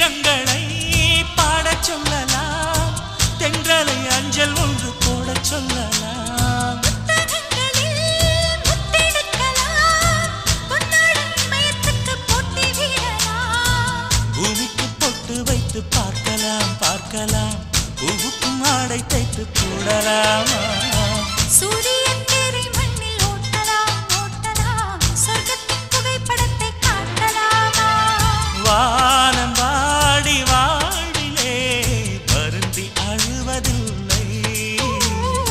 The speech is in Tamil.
கீதங்களை பாடச் சொல்லலாம், தென்றலை அஞ்சல் ஒன்று போடச் சொல்லலாம். பூமிக்கு பொட்டு வைத்து பார்க்கலாம் பார்க்கலாம், பூவுக்கும் ஆடை தைத்து போடலாம்.